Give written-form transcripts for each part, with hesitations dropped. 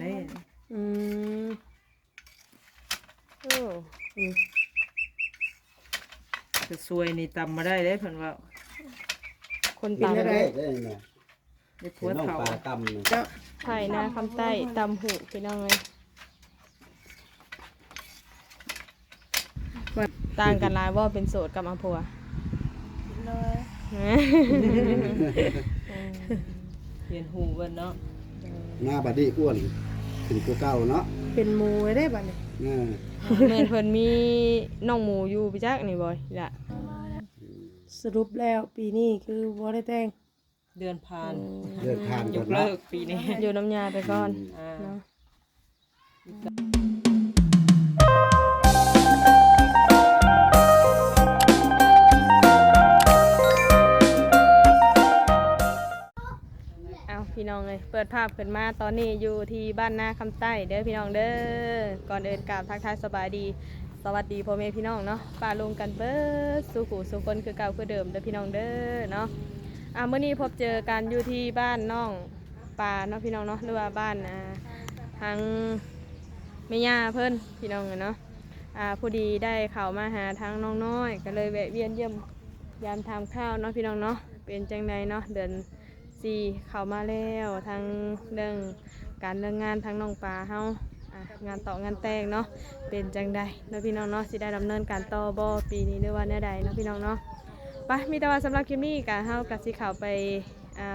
ได้ อืมโอ้ จะซวยนี่ตำมาได้เด้เพิ่นว่า คน กิน ตำ ได้ได้เนี่ย ได้ผั เห็ วน น้อง เฒ่า ปลาตำนี่ เจ้าไผ่นาคำใต้ตำหูพี่น้องเลยต่างกันหลายว่าเป็นโสดกับอัมพัว เลย เปลี่ยนหูเพิ่นเนาะ หน้าบัดนี้อ้วนถึงตัวเก่าเนาะ เป็นหมูไว้ได้บัดนี้ เหมือนเพิ่นมีน้องหมูอยู่พี่จักนี่บ่อยล่ะ สรุปแล้วปีนี้คือบ่ได้แต่ง เดือนผ่าน เลือดทาน ย ก่อน กเลิ เนาะ กปีนี้ อยู่น้ำยาไปก่อน อ่า เนาะเอาพี่น้องเลยเปิดภาพขึ้นมาตอนนี้อยู่ที่บ้านนาคำใต้เด้อพี่น้องเด้อก่อนเดินกราบทักทายสบายดีสวัสดีพ่อแม่พี่น้องเนาะป่าลงกันเบิดสู่ขู่สู่คนคือเก่าคือเดิมเด้อพี่น้องเด้อเนาะเมื่อนี้พบเจอกันอยู่ที่บ้านน้องป่าเนาะพี่น้องเนาะหรือว่าบ้านทางแม่ย่าเพิ่นพี่น้องเนาะผู้ดีได้เข้ามาหาทางน้องน้อยก็เลยแวะเวียนเยี่ยมยามทำข้าวเนาะพี่น้องเนาะเป็นจังใดเนาะเดินเข้ามาแล้วทางเรื่องการเรื่องงานทางน้องปลาเฮางานต่องานแต่งเนาะเป็นจังใดเนาะพี่น้องเนาะสิได้ดำเนินการต่อบ่ปีนี้หรือว่าแนวใดเนาะพี่น้องเนาะไปมีแต่ว่าสำหรับคลิปนี้กะเฮากะสิเข้าไป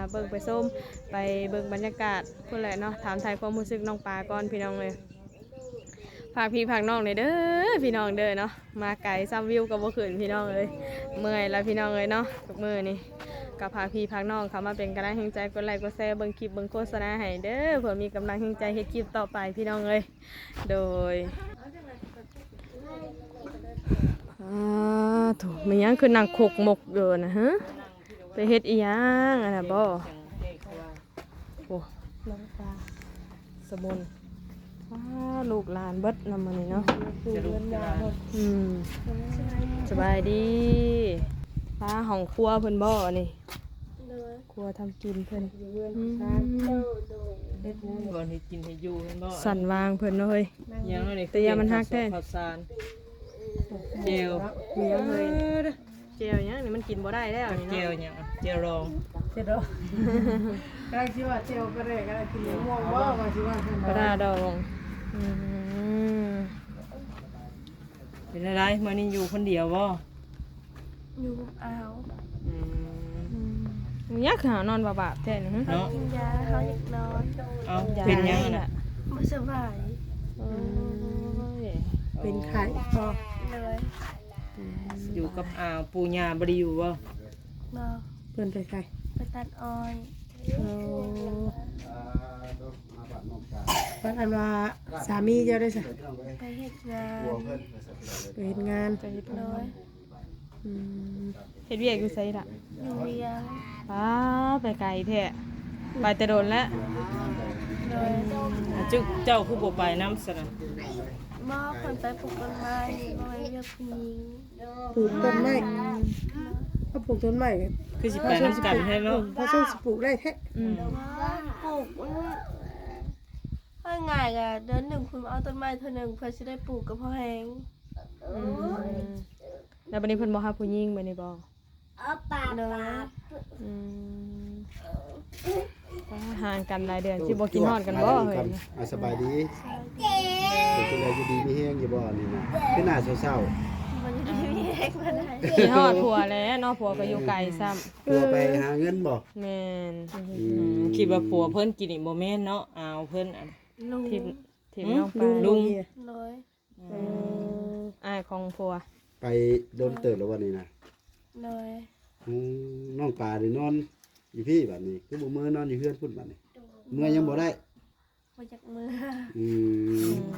เบิ่งไปส้มไปเบิ่งบรรยากาศพุ่นแหละเนาะถามถ่ายความรู้สึกน้องปลาก่อนพี่น้องเลยฝากพี่ฝากน้องเลยเด้อพี่น้องเด้อเนาะมาไกลซ้ำวิวกับบ่ขึ้นพี่น้องเลยเมื่อยแล้วพี่น้องเลยเนาะทุกมื้อนี่กับพาพี่พาน้องเขามาเป็นกำลังใจกดไลค์กดแชร์เบิ่งคลิปเบิ่งโฆษณาให้เด้อเพื่อมีกำลังใจเฮ็ดคลิปต่อไปพี่น้องเลยโดยถูกมันยังคือนั่งขกหมกอยู่นะฮะไปเฮ็ดอีหยังอันน่ะบ่โอ้น้องปลาสมุนลูกหลานเบิดนำมานี่เนาะ จะรู้จะลา สบายดีป้าห้องครัวเพิ่นบ่นี่ เลย ครัวทำกินเพิ่น ก่อนให้กินให้อยู่เห็นบ่ สั่นวางเพิ่นเนาะเฮ้ย ยังอันนี้ แต่ยามันฮักแท้ ข้าวสารเจล เมียเฮ้ยเจียวหยังนี่มันกินบ่ได้แล้วนี่ เจ เนาะ ลหยังเจลรอง เจ็ดดอกกำลังคิดว่าเจียวก็ได้กำลังกินเหลืองม่วงบ่ก็สิว่า กระดาดองอืม เป็นอะไรมื้อนี้อยู่คนเดียวบ่ อยู่เอา อืม มันยากหานอนบาบๆแท้นี่ฮะ เนาะ กินยาเขาอยากนอน เอาเป็นหยังอะน่ะ ไม่สบาย โอ้ย เป็นไข่พอ เลย อยู่กับปู่ย่าบ่ได้อยู่บ่ นอน เพิ่นไปไข่ ไปตัดอ้อย โอ้ ว่าอันว่าสามีเจ้าได้ซะ ไปเฮ็ดงาน ไปเฮ็ดงาน ไปเฮ็ด เลย อืม เฮ็ดเวียกอยู่ไสล่ะ อยู่เรียน ป้าไปไกลแท้ไปแต่โดนแล้ว เลย จึกเจ้าคือบ่ไปนำซะน่ะ หม้อคนไปปลูกต้นไม้บ่ให้เรียกผู้หญิง ปลูกต้นไม้ถ้าปลูกต้นไม้ก็ คือสิไปนำกันให้เนาะ พอส่งสิปลูกได้แท้ อืม ปลูกมันง่ายๆก็เดือนหนึ่งคุณเอาต้นไม้เท่านึงเพื่อสิได้ปลูกกับพ่อแหง แล้วบัดนี้เพิ่นบ่หาผู้หญิงบัดนี้บ่ เลย อืมห่างกันหลายเดือนสิบ่กินฮอดกันบ่เฮ้ย สบายดีเป็นจังไดอยู่ดีมีแห้งอยู่บ่นี่นะคือหน้าเศร้า มันจะได้มีแหงมาได้ กินฮอดผัวแล้วเนาะผัวก็อยู่ไกลซ้ำ ๆตัวไปหาเงินบ่ แม่น คิดว่าผัวเพิ่นกินอีกบ่แม่นเนาะเอาเพิ่นอัน ลุง ทีมน้องปลา ลุง เลย อ้ายของผัว ไปโดนเติบแล้ววันนี้นะ เลย น้องปลาได้นอนอยู่พี่บัดนี้คือบ่มื้อนอนอยู่เฮือนพุ่นบัดนี้เมื่อยังบ่ได้ มาจากเมือง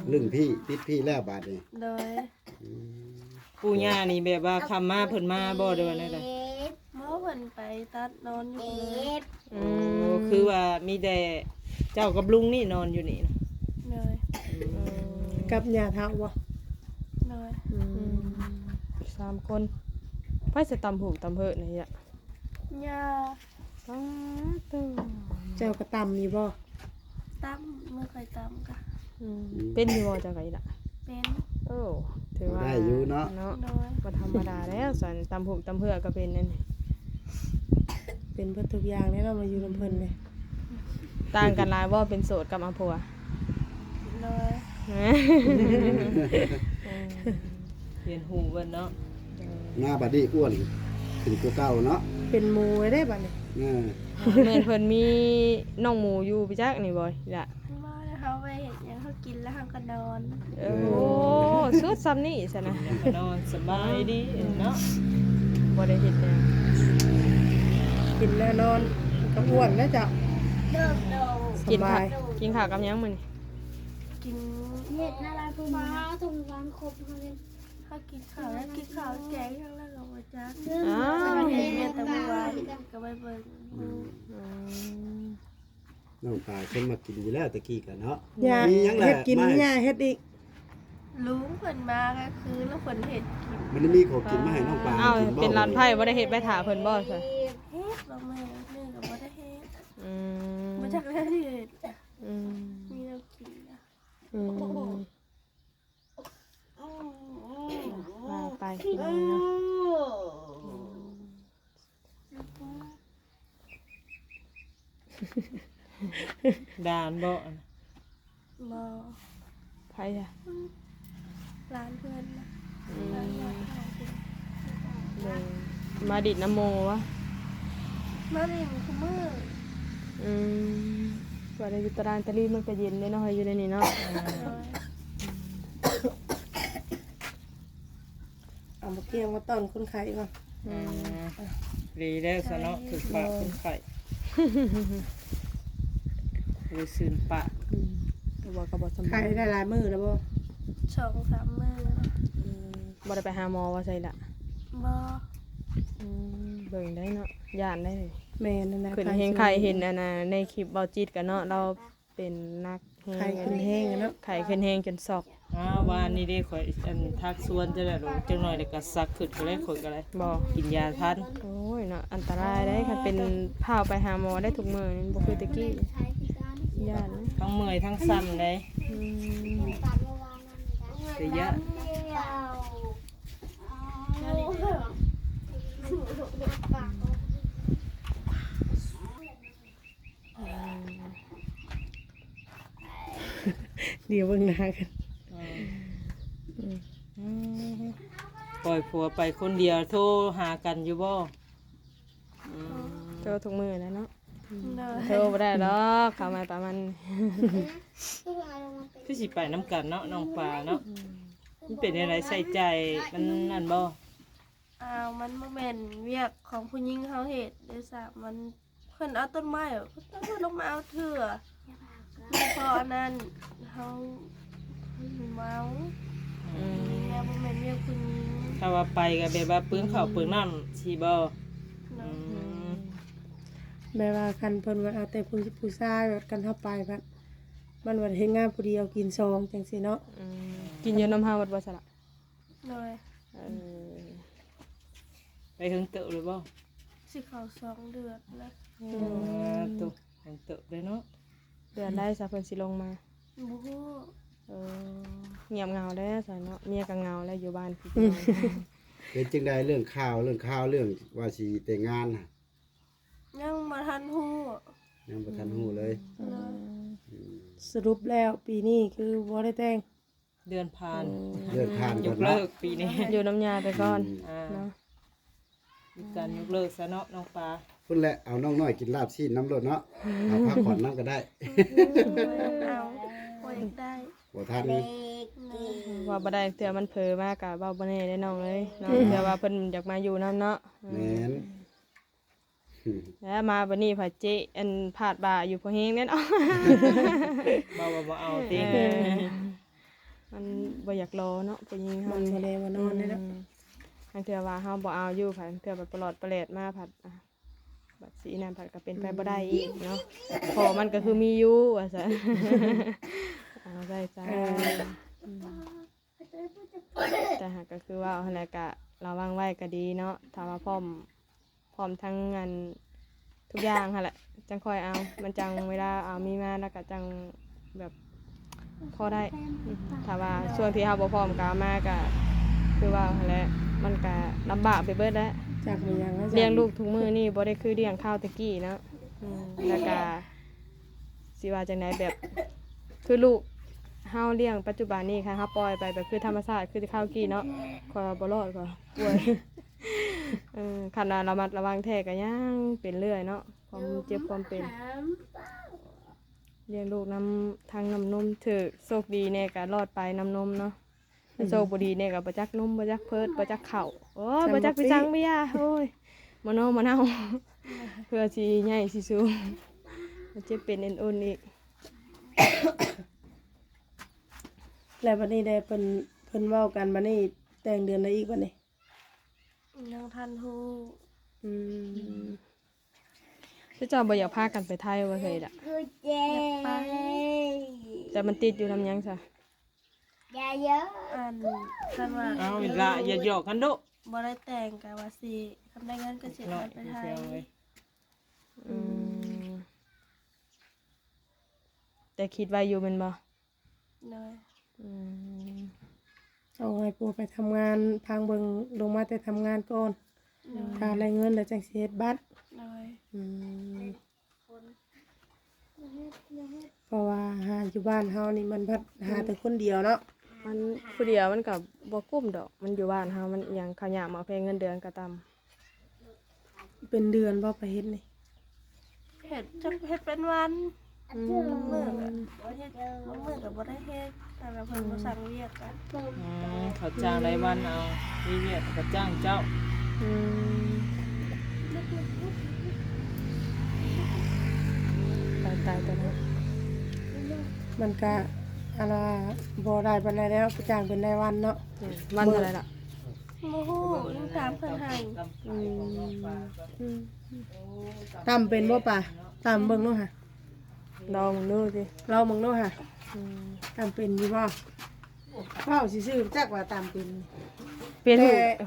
เรื่องพี่ติดพี่แล้วบาดนี้ เลย ปู่ย่านี่แบบว่าคำมาเพิ่นมาบ่เด้อนั่นน่ะ หมอเพิ่นไปตัดนอนอยู่เลย คือว่ามีแต่เจ้ากับลุงนี่นอนอยู่นี่นะ เลย กับย่าเฒ่าบ่ เลย 3คนไปสิตำหูตำเพิดนี่อ่ะ ยา ตำตัว เจ้าก็ตำอยู่บ่ ต ตั้มเมื่อเคยตั้มกะ เป็นอยู่บ่จังไดล่ะ เป็น โอ้ถือว่า ได้อยู่เนาะ เนาะ โดย บ่ธรรมดาแล้วสันตำหุบตำเพื่อก็เป็นนั่นนี่ เป็นเพิ่นทุกอย่างเนี่ยเรามาอยู่นำเพิ่นเลย ต่างกันหลายบ่เป็นโสดกับอำผัว โดย เปลี่ยนหูเบิ่นเนาะ หน้าบัดนี้อ้วนขึ้นกว่าเก่าเนาะ เป็นหมู่ไว้ได้บัดนี้ เออ แม่นเพิ่นมีน้องหมูอยู่พี่จักนี่บ่ล่ะ มาแล้วเขาไปเห็นยังเขากินแล้วเขาก็นอน โอ้สุดซ้ำนี่ซะนะ ก็นอนสบายดีเนาะ บ่ได้เฮ็ดหยัง กินแล้วนอนก็อ้วนแล้วจ้ะ เดิมโด ส กิน บา ข้าวย กินข้าวกับหยังมื้อนี้ กิน เห็ดน่ารักฟ้าตรงร้านครบเขาเลย เขากินข้าวแล้วกินข้าวแกงทั้งนั้นกับว่าจ้า อ้าว เห็นเนี่ยแต่เมื่อวานก็ไปเบิ่ง น้องปลาเพิ่นมากินอยู่แล้วตะกี้กันเนาะ ยา มีหยังล่ะ เฮ็ดกิน ไม่ ยาเฮ็ดอีก ลุงเพิ่นมาก็คือแล้วเพิ่นเห็ดกิน มันมีของกินมาให้น้องปลา อ้าว กินบ่ เป็นร้านไผ่บ่ได้เฮ็ดไปถาเพิ่นบ่ซะ เฮ็ดบางมื้อมื้อก็บ่ได้เฮ็ด อืม บ่จักได้เฮ็ด อืม มีแนวกินนะ อืม มาไปกินเนาะ ด่านบ่ บ่ ไผ่จ้ะ ร้านเพื่อนนะ มาดิดน้ำโมวะ มาเล่นคุมือ อืมว่าได้อยู่ตารางตะลีมันก็เย็นเลยเนาะอยู่ในนี้เนาะ เอามาเกี่ยงมาต้อนคนไข้ก่อน ดีแล้วซะเนาะถูกปากคนไข้เลยซื่นปาก แต่ว่าก็บ่สำ ไข้ บาย ได้หลายมื้อแล้วบ่ 2-3 มื้อ บ่ได้ไปหาหมอว่าใช่ละ บ่ เบิ่งได้เนาะย่านได้เลย แม่นั่นน่ะ ขึ้นเฮงไข่เห็นอันน่ะในคลิปเบาจิตกันเนาะเราเป็นนักเฮง ไข้ขึ้นแห้งอะเนาะ ไข่ขึ้นเฮงจนซอก วานนี้เด้ข่อยอันทักสวนจะได้รู้จังหน่อยแล้วก็ซักขึ้นก็เลยข่อยก็เลย บ่ กินยาทัน โอ้ยเนาะอันตรายได้คันเป็นพาไปหาหมอได้ทุกมื้อนี่บ่คือตะกี้ ใช้ที่การ ย่านนะ ทั้งเมื่อยทั้งสั่นเลย ตัดมาวางนั่นนะ แต่ยะ เดี๋ยวเบิ่งหน้ากัน ปล่อยผัวไปคนเดียวโทรหากันอยู่บ่ เจอทุกมื้อแล้วเนาะ เนอะ โทรบ่ได้ดอกเข้ามาประมาณ คืออะไรลงมาเป็น คือสิไปน้ำกันเนาะน้องปลาเนาะมันเป็นอะไรใส่ใจมันนั่นบ่ มันบ่แม่นเวียกของผู้หญิงเขาเฮ็ดเด้อซะมันเพิ่นเอาต้นไม้เพิ่นลงมาเอาเถื่อแล้วพออันนั้นเขาเมาแม่บ่แม่นเวียกผู้หญิง ถ้าว่าไปก็แบบว่าปืนข้าวปืนน้ำสิบ่ เนาะ แม่ว่าคันเพิ่นว่าเอาแต่ผู้ชายแบบกันเฮาไปบัดมันว่าเฮ็ดงานผู้เดียวกินซองจังซี่เนาะ กินอยู่น้ำห้าวัดบ่ซะละ หน่อย ไปถึงเตอะเลยบ่ สิเข้า2 เดือนแล้ว ตุถึงเตอะเลยเนาะ เดือนได้ซะเพิ่นสิลงมา บ่ฮู้ เงียบเหงาแล้วซะเนาะเมียก็เหงาแล้วอยู่บ้านพี่ เป็นจังไดเรื่องข่าวเรื่องว่าสิแต่งงานน่ะ ยังบ่ทันฮู้ ยังบ่ทันฮู้เลย เนาะ สรุปแล้วปีนี้คือบ่ได้แต่ง เดือนผ่าน เลิกทาน ย ก่อน กเลิ เนาะ กปีนี้ อยู่น้ำยาไปก่อน เนาะมีการยกเลิกซะเนาะน้องปลา พุ่นแหละเอาน้องน้อยกินลาบชีสน้ำรดเนาะเอาพักผ่อนน้ำก็ได้ เอาบ่อยากได้ บ่ทัน ว่าบ่ได้เทื่อมันเผลอมากะเว้าบ่แน่ได้น้องเลยเนาะแต่ว่าเพิ่นอยากมาอยู่นํเนาะ แม่น แล้วมาบัดนี้ผัดเจอันพาดบ่าอยู่พอเฮงแน่นอน บ่เอาติ มันบ่อยากรอเนาะผู้หญิง มั เฮาน บ่ได้มานอนได้แล้ว ทางเทื่อว่าเฮาบ่เอาอยู่ผัดเทื่อแบบปลอดประแลดมาผัดบัดสีนั้นผัดก็เป็นไปบ่ได้อีกเนาะพอมันก็คือมีอยู่ว่าซั่น เอาได้จ้าแต่หากก็คือว่าเอาหั่นแหละก็ระวังไว้ก็ดีเนาะถ้าว่าพร้อมทั้งงานทุ ทุกอย่างหั่นแหละจังค่อยเอามันจังเวลาเอามีมาแล้วก็จังแบบพอได้ถ้าว่าช่วงที่เฮาบ่พร้อมก็เอามาก็คือว่าหั่นแหละมันก็ลำบากไปเบิดแล้ว จากมันยังนะ เลี้ยงลูกทุกมื้อนี่บ่ได้คือเลี้ยงข้าวตะกี้เนาะแล้วก็สิว่าจังไดแบบคือลูกเฮาเลี้ยงปัจจุบันนี้ค่ะเฮาปล่อยไปแบบคือธรรมชาติคือข้าวกี้เนาะขอบ่รอดก็ป่วย คันว่าระมัดระวังแท้ก็ยังเป็นเรื่อยเนาะความเจ็บความเป็นเลี้ยงลูกน้ำทางน้ำนมถือโชคดีเนี่ยก็รอดไปน้ำนมเนาะแต่โชคบ่ดีเนี่ยก็บ่จักนมบ่จักเพิดบ่จักข้าวโอ้ยบ่จักไปจังไปยาโอ้ยมะนาวมะนาวเพื่อสิใหญ่สิสูงมันเจ็บเป็นเอ็นอุ่นอีก แล้วบัดนี้ได้เพิ่นเว้ากันบัดนี้แต่งเดือนละอีกบัดนี้ ยังทันฮู้ ที่เจ้าบ่อยากพากันไปไทยว่าเคยล่ะ คือเจ๊ ไป แต่มันติดอยู่นำยังซะ ยาเยอะ อันคันว่า เอาอีกละอย่าหยอกกันดุ บ่ได้แต่งกับว่าสิทำได้เงินก็สิ เนาะ ไปไทย อืมแต่คิดไว้อยู่แม่นบ่ เลย อืม เอาให้ปู่ไปทำงานพังเบิ่งลงมาแต่ทำงานก่อนถ้าได้เงินแล้วจังสิเฮ็ดบัตร เลย เพราะว่าหาอยู่บ้านเฮานี่มันพัดหาแต่คนเดียวเนาะ มันผู้เดียวมันก็บ่กุ้มดอกมันอยู่บ้านเฮามันอิหยังเขาวยากมาเพลงเงินเดือนก็ต่ำ เป็นเดือนบ่ไปเฮ็ดนี่ เฮ็ดจักเฮ็ดเป็นวันมื้อก็บ่เฮ็ดมื้อก็บ่ได้เฮ็ดแต่ว่าเพิ่นบ่สั่งเวียกกัน เขาจ้างรายวันเอามีเวียกเขาจ้างเจ้า อืมตายตัวนั้น มันก็อันว่าบ่ได้ปานใดแล้วไปจ้างเป็นรายวันเนาะ มันเท่าไหร่ล่ะ บ่ฮู้ยังถามเพิ่นให้ ตำเป็นบ่ป่ะตำเบิ่งเนาะค่ะ ลองดูสิ เราเบิ่งเนาะค่ะตำเป็นอยู่บ่เว้าซื่อๆจักว่าตำเป็น เปลี่ยน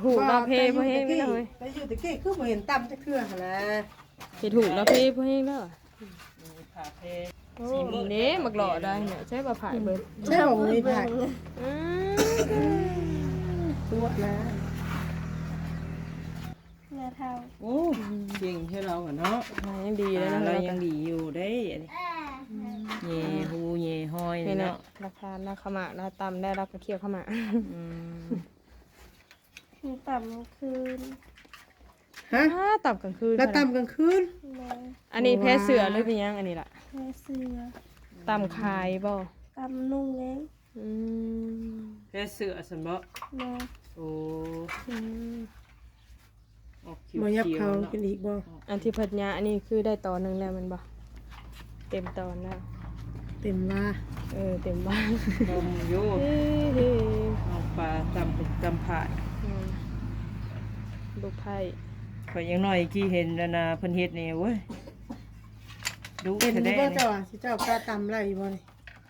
หู แต่ เราเพบ่เฮง แต่ นี่ อยู่ เลย แต่อยู่ตะกี้คือบ่เห็นตำจักเทื่อหั่นนะ เปลี่ยนหูเราเพบ่เฮงแล้ว ขาเพ โอ้เด้มักหล่อได้เนี่ยใช่บ่ผายเบิด ใช่บ่มีผัก อืม ตัวนะ แม่เฒ่า โอ้เก่งให้เราอะเนาะ ยังดีเลยนะ เรา เรา ยังดีอยู่ได้เย่ฮูเย่ห้อย เห็น เนาะ ราคาราขมะราตำได้รับกระเคียวขมะ อืม มีต่ำคืน ฮะ ต่ำกลางคืน แล้วตำกลางคืน เลย อันนี้แพ้เสือหรือเป็นยังอันนี้ล่ะ แม่เสือ ต่ำคายบ่ ตำนุ่งเอง อืม แค่เสือสันบ่ เลย โอ้ออกคิว บ่ยับ ๆ เขา เนาะ กินอีกบ่ อันที่เพิ่นยาอันนี้คือได้ตอนหนึงแล้วมันบ่เต็มตอนแล้ว เต็มว่า เต็มบ้าน ลมอยู่ เฮ้ย เอาปลาจำผ่าน ลูกไผ่ ข่อยยังน้อยกี่เห็นแล้วนะเพิ่นเฮ็ดนี่เว้ยดู เป็น แท้ นี่ ๆ บ่ นี่ เจ้าอ่ะสิเจ้ากล้าตำไรบ่นี่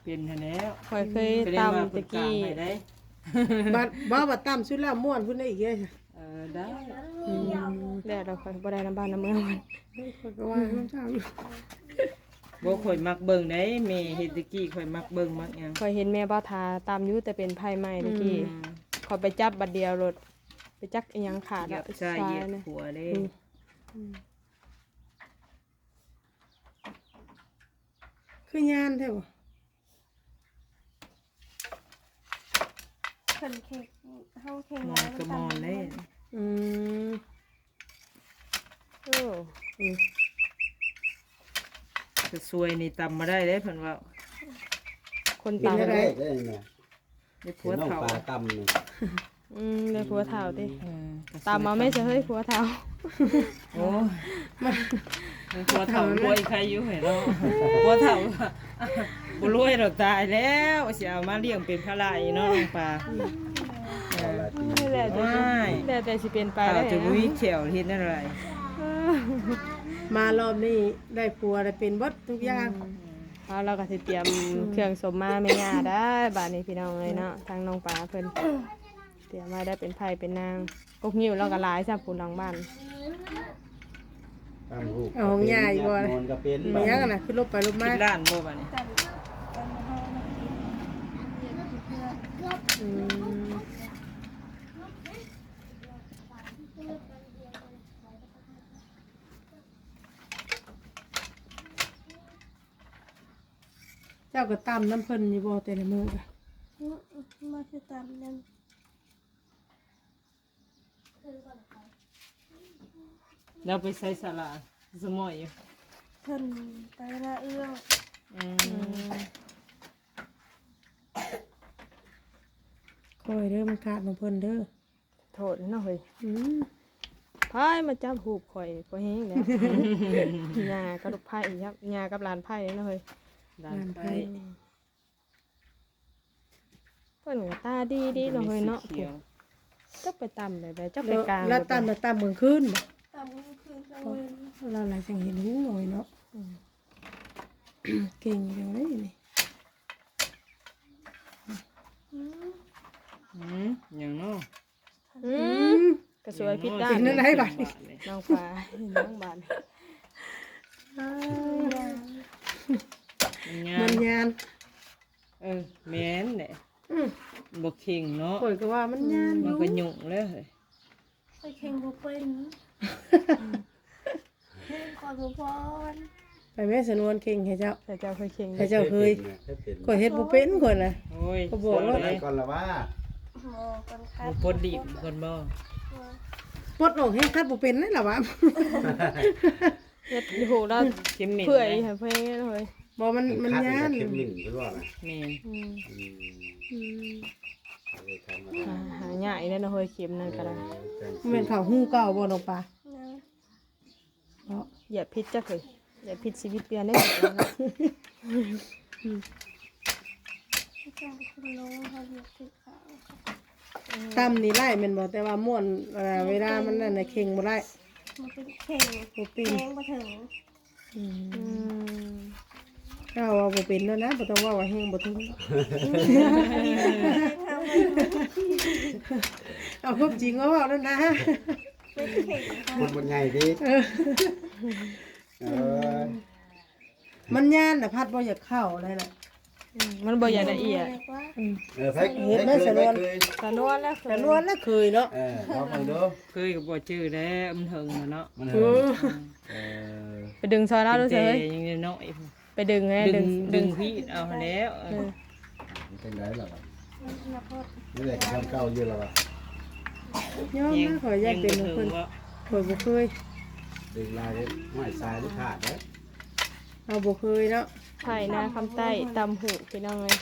เป็นแท้แล้ว ข่อยเคย แสดงว่า ตำ เพิ่ ตะ นกลาง กี้ ให้ได้ บัดบ่ตำสุดแล้วม่วนพุ่นได้อีกเด้อจ้ะ ได้ แล้วเราข่อยบ่ได้น้ำบ้านน้ำเมืองมัน เฮ้ยข้อยก็ว่าน้ำเจ้าอยู่ บ่ข่อยมักเบิ่งได้แม่เฮ็ดตะกี้ข่อยมักเบิ่งมักหยัง ข่อยเห็นแม่บ่าวทาตำอยู่แต่เป็นไผ่ไหม้ตะกี้ข่อยไปจับบัดเดียวรถไปจักอีหยังขาด เหยีย อะ บชายเหยียบ นะ หัวเด้ คือยานแท้บ่ เพิ่นเค้กเฮาเค้ก ม ร้า อน น ก็มอนเด้ อืม โอ้ จะซวยนี่ตำมาได้เด้เพิ่นว่า คน กิน ตำ ได้ได้นะ ได้ผัว น้อง เฒ่า ปลาตำนี่ ได้ผัวเฒ่าติ ก็สวย ตามมาไม่ใช่เฮ้ยผัวเฒ่า โอ้ยมันผัวเฒ่ารวยใครอยู่ให้เนาะผัวเฒ่าบ่รวยดอกตายแล้วสิเอามาเลี้ยงเป็นภาระอีเนาะน้องปลา เอาละที แล้วแต่ ว้าย แล้วแต่สิเป็นไป เฒ่า ได้ จะบ่มีแขวเฮ็ดอะไร มารอบนี้ได้ผัวได้เป็นเบิดทุกอย่าง เอาเราก็สิเตรียมเครื่องสมมาแม่ย่าได้บาดนี้พี่น้องเลยเนาะทางน้องปลาเพิ่นเตรียมมาได้เป็นไผ่เป็นนางกกนิ้วเราก็หลายซะผู้หลังบ้าน ตามรูป เอาของใหญ่บ่ นอนก็เป็น มันยังอะน่ะคือลบไปลบมา คิดล้านบ่บัดนี้ กันเฮามากินเรียนเพื่อน อืมเจ้าก็ตำน้ำเพิ่นอยู่บ่แต่ละมื้อก็ มาคือตามนั้น แล้วไปใส่สลาสมอยอยู่ เพิ่นไปละเอื้อง อืม คอยเด้อมันขาดของเพิ่นเด้อ โทษเนาะเฮ้ย อืม พายมาจับหูบข่อยข่อยแห้งแล้วยากับลูกไผ่ครับยากับหลานไผ่เนาะเฮ้ย ด้านไป เพิ่นก็ตาดีๆเนาะเฮ้ยเนาะ ขียว จักไปตำได้จักไป แล้ว กลาง แล้วตำแล้วตำเบิ่งคืนบ่ ตามกลางคืนกลางวัน เราหลายจังเห็นหูหน่อยเนาะเก่งอยู่เลยนี่ อย่างเนาะ อืมก็สวยพิษด้าน เป็นอะไรบัดนี้ น้องปลาน้องบาน มันยาน แม่นแหละ อืม บ่เข่งเนาะ ข่อยก็ว่ามันยานอ มัน ยู่ ก็ยุ่งเลยเฮ้ย ไปแข่งบ่เป็นเล่นคอยบ่พร ไปแม่สนวนเก่งให้เจ้า แต่เจ้าเคยเค็ง ให้เจ้าเคย เป็น ข่อยเฮ็ดบ่เป็นข่อยน่ะ โอ้ย ก็บอกแล้ว ไปก่อนละว่า หมอกันคั บ่ ด พดดิบคนบ่ ปลดออกให้คัดบ่เป็นนั่นล่ะวะ เฮ็ดอยู่แล้ว เข็มเหม็น เพื่อย นะ ให้เพื่อยเนาะเฮ้ย บ่มันยาน เข้มหนึ่งคือว่าน่ะ แม่น อืม เลยธรรมดา หาใหญ่เด้อเนาะเฮ้ยเข็มนั่นก็ได้ แม่นข้าวหู้เก่าบ่น้องปลา นะ เนาะ อย่าพิษจักเฮ้ยอย่าพิษชีวิตเปลี่ยนได้ ที่จังคุณลงเขาเรียกติดขาว ตำนี่ไล่แม่นบ่แต่ว่าม่วนเวลามันนั่นน่ะเข่งบ่ได้ มันเป็นเข่ง บ่เป็น แข่งมาถึง อืม ถ้าว่าบ่เป็นแล้วนะบ่ต้องว่าแฮงบ่ถึง เอาความจริงว่าเว้านั่นนะ เป็นเข่ง คนบนใหญ่ดิเออ มันย่านน่ะพัดบ่อยากเข้าได้น่ะ มันบ่อย่าละเอียด แพ็คเคย กะนวลแล้ว แต่นวลแล้วเคยเนาะ ลองมาดู เคยก็บ่จื้อแล้วมันเถิงน่ะเนาะ มัน เอ เอ อ อ ไปดึงซอยเราดู แต่ เฮ้ย ยังน้อย ไปดึงไง ดึงพี่เอาแล้ว เป็นไรหรอ นับพอด นี่แหละทำเก่าอยู่แล้ว ยอมนะขอยอยากเป็นของเพิ่นข่อยบ่เคย ดึงลายห้อยสายที่ขาดแล้ว เอาบ่เคยเนาะ ไผ่นาคำใต้ตำหูพี่น้องเลย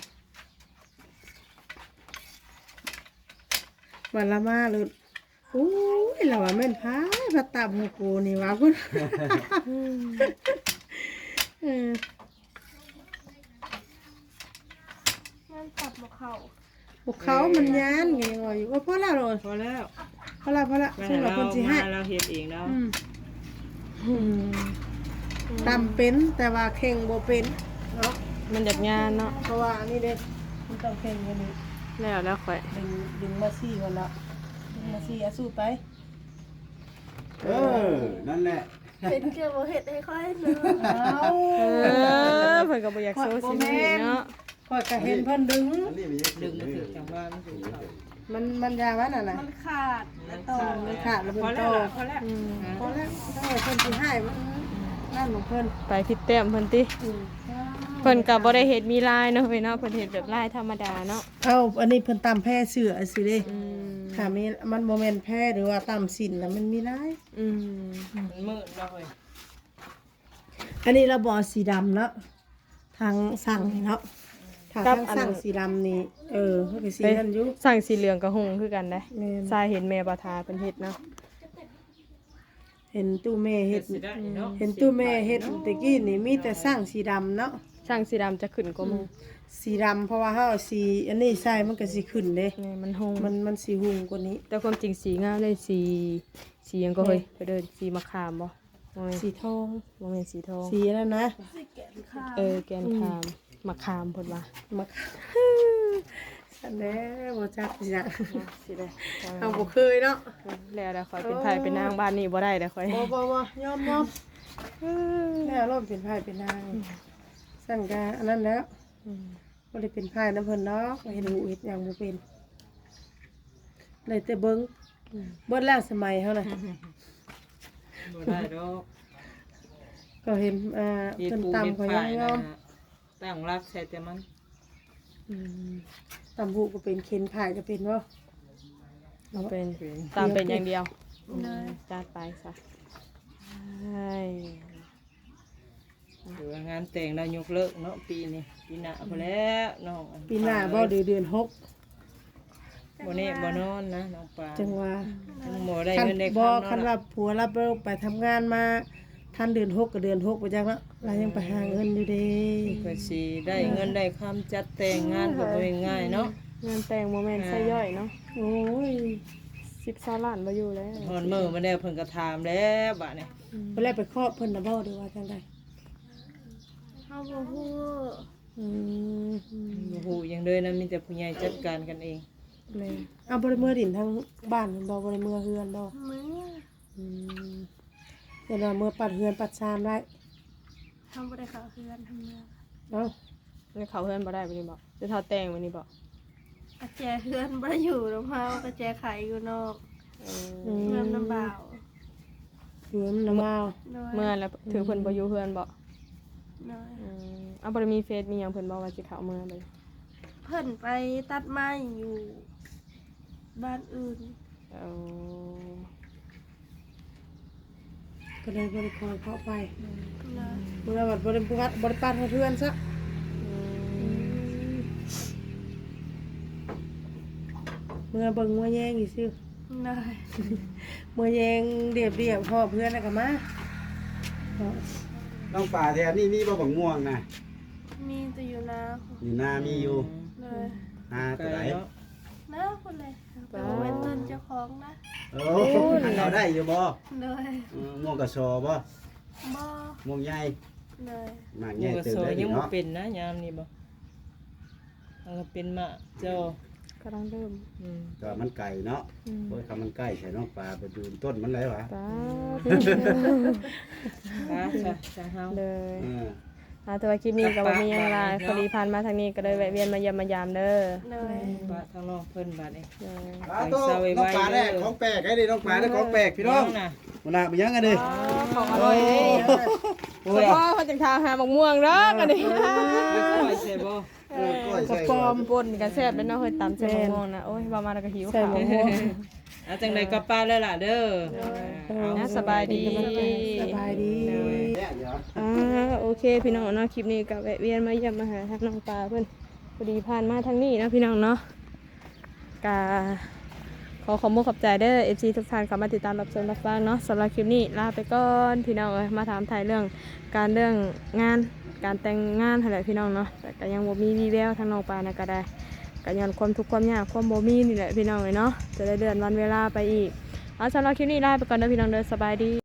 วันละมาเลยอู้ยเราว่าแม่นพายพระตับของกูนี่ว่าพุ่นเออ นั่นตับมาเข่า พวกเขามันยานไงว่าอยู่ว่าพอแล้วเลย พอแล้ว พอแล้ว แม่ ซึ่งเรา เรา คนสิให้ มาเราเฮ็ดเองแล้ว ตำเป็นแต่ว่าเข่งบ่เป็นเนาะ มันจัดงานเนาะ เพราะว่าอันนี้เด้มันต้องเข่งกันนี่ แล้วข่อย ดึงมาซี่ก่อนละดึงมาซี่เอาสู้ไป นั่นแหละ เป็นเกี่ยวกับเห็ดให้ค่อยเนาะ เอา เพิ่นก็บ่อยากโซชีวิตเนาะ ข่อยก็เห็นเพิ่นดึง อันนี้มี ดึงมาถึงจังว่ามันถึงเขา มันยามันน่ะนะ มันขาดแล้วต่อ มันขาดแล้วเป็น พอ โต แล้วล่ะพอแล้ว อืม พอแล้วถ้าเพิ่นสิให้มันนั่นของเพิ่น ไปผิดแต้มเพิ่นติเพิ่นก็บ่ได้เฮ็ดมีลายเนาะเว้ยเนาะเพิ่นเฮ็ดแบบลายธรรมดาเนาะ เอาอันนี้เพิ่นตำแพร่เสือสิเด้ อืม ถ้ามีมันบ่แม่นแพร่หรือว่าตำสินแล้วมันมีหลาย อืม มันมืดแล้วเฮ้ย อันนี้เราบ่สีดำเนาะทางสั่งนี่เนาะถ้าทางสั่งสีดำนี่เเขาก็สีนั่นอยู่ สั่งสีเหลืองกับหงคือกันได้ แม่น ทรายเห็นแม่บ่ทาเพิ่นเฮ็ดเนาะ เห็นตู้แม่เฮ็ด สิได้เนาะ เห็นตู้แม่เฮ็ดตะกี้นี่มีแต่สั่งสีดำเนาะ สั่งสีดำจะขึ้นกว่าหมู่ สีดำเพราะว่าเฮาเอาสีอันนี้ใส่มันก็สิขึ้นเด้ นี่มันหง มันสีหุ่งกว่านี้ แต่ความจริงสีงามเลยสีหยังก็เฮ้ยไปเดินสีมะขามบ่บ่แม่น สีทอง บ่แม่นสีทอง สีนั่นนะ แกนขามมะขามเพิ่นว่า มาสันแหน่บ่จักสิจ้ะ สิได้ เอาบ่เคยเนาะ แล้วได้ข่อยเป็นไผเป็นนางบ้านนี้บ่ได้เด้อข่อย บ่ยอม แล้วร่มเป็นไผ่เป็นนางสั่งกาอันนั้นแล้วบ่ได้เป็นไผ่น้ำเพิ่นเนาะบ่เห็นหูเฮ็ดหยังบ่เป็นเลยแต่เบิ่งเบิดแล้วสมัยเฮาน่ะ บ่ได้ดอก ก็เห็นเฮ็ด เพิ่น ปู ตำ เฮ็ด ก็ ฝ่า ยัง ย งอ นะ ม ตั้งรักใส่แต่มัน ตำหูก็เป็นเข็นไผ่ก็เป็นบ่ เป็นตามเป็นอย่างเดียว เลย จัดไปซะใช่ หรือว่างานแต่งเรายกเลิกเนาะปีนี้ปีหน้าพอแล้วน้อง ปีหน้าบ่เดือน6 บ่แน่บ่นอนนะน้องปลา จังว่า น้องหมอได้ คัน เงินได้ บ่ คำ คัน เนาะ ว่าผัวรับไปทำงานมาทันเดือน6ก็เดือน6บ่จักเนาะเรายังไปหาเงินอยู่เด้ ก็สิได้เงินได้คำจัดแต่งงานก็บ่ง่ายเนาะ งานแต่งโมเมนต์ใส่ย่อยเนาะ โอ้ย 10 ล้านบ่อยู่แล้ว ฮอนมื้อมาแล้วเพิ่นก็ถามแล้วบัดนี้ เพิ่นแลไปเคาะเพิ่นน่ะบ่หรือว่าจังได๋ เฮาบ่ฮู้ อืม บ่ฮู้หยังเลยนะมีแต่ผู้ใหญ่จัดการกันเอง แม่เอาบ่ได้เมื่อดินทางบ้านบ่บ่ได้เมื่อเฮือนบ่ มื้อ อืมเดี๋ยวเราเมื่อปัดเฮือนปัดชามได้ เฮาบ่ได้เข้าเฮือนทำเมือง เนาะ นี่เขาเฮือนบ่ได้บ่นี่บ่จะเท่าแต่งบ่นี่บ่ กระแจเฮือนบ่ได้อยู่นำเฮากระแจไขอยู่นอกเฮือนน้ำบ่าว เฮือนน้ำมาว โดย เมื่อแล้วถือเพิ่นบ่อยู่เฮือนบ่ โดย เอาบ่ได้มีเฟซมีหยังเพิ่นบอกว่าสิเข้าเมื่อเลย เพิ่นไปตัดไม้อยู่บ้านอื่น เอา ก็เลยบ่ได้คอยเคาะไป เลย เมื่อบัดบ่ได้ปัดให้เฮือนซะเมื่อเบิ่งเมื่อแยงอีซื่อ เลย เมื่อแยงเรียบๆฮอบเพื่อนแล้วก็มาเนาะ น้องป่าแถวนี้มีบ่บักม่วงนะ มีแต่อยู่นา อยู่นามีอยู่ เลย นาตัวไหน เนาะ น้าคนเลยแต่ว่าเป็นต้นเจ้าของนะ โอ้เอาได้อยู่บ่ เลย ม่วงกระสอบ่ บ่ ม่วงใหญ่ เลย มาก ห ให มู่ ญ่ ก็ ตื่น ซอ ได้ ยยังบ่ เนาะ เป็นนะยามนี้บ่เอาก็เป็นมะเจ้าก ำลังเริ่ม ก็มันไก่เนาะโอ้ยคำมันใกล้ใช่น้องป่าไปดูต้นมันไรวะ ตา จ้าเฮา เลย เออ แต่ว่าคลิปนี้ก็บ่มีหยังหลายพอดีผ่านมาทางนี้ก็เลยแวะเวียนมาเยี่ยมมายามเด้อ เลย ปะทางน้องเพิ่นบัดนี้ เลย ปลาโตน้องป่าได้ของแปลกไอ้ดิน้องป่าได้ของแปลกพี่น้อง น่ะ มันน่ะมันยังกันดิ ของอร่อยเด้ โอ้ เฉ ย พาะเขาจังทางหาบักม่วงเด้อกันนี่ เรียบร้อยใช่บ่ กล้วยใส่ ปอมป่นกันแซ่บเด้อเนาะเฮ้ยตำใส่บักม่วงนะโอ้ยว่ามาแล้วก็หิว ใส่ ข้าว หมวก อาจังไดก็ป้าแล้วล่ะเด้อเอา นะสบายดี สบายดี เนี่ยเดี๋ยว โอเคพี่น้องเนาะคลิปนี้ก็แวะเวียนมาเยี่ยมมาหาทางน้องปลาเพิ่นพอดีผ่านมาทางนี้นะพี่น้องเนาะกาขอขอบคุณขอบใจเด้อ FC ทุกท่านเข้ามาติดตามรับชมรับฟังเนาะสำหรับคลิปนี้ลาไปก่อนพี่น้องเอ้ยมาถามไทยเรื่องเรื่องงานการแต่งงานอะไรพี่น้องเนาะแต่ก็ยังบ่มีวีแววทางน้องปลานะก็ได้ก็ย้อนความทุกข์ความยากความบ่มีนี่แหละพี่น้องเอ้ยเนาะจะได้เดือนวันเวลาไปอีกเอาสำหรับคลิปนี้ลาไปก่อนเด้อพี่น้องเด้อสบายดี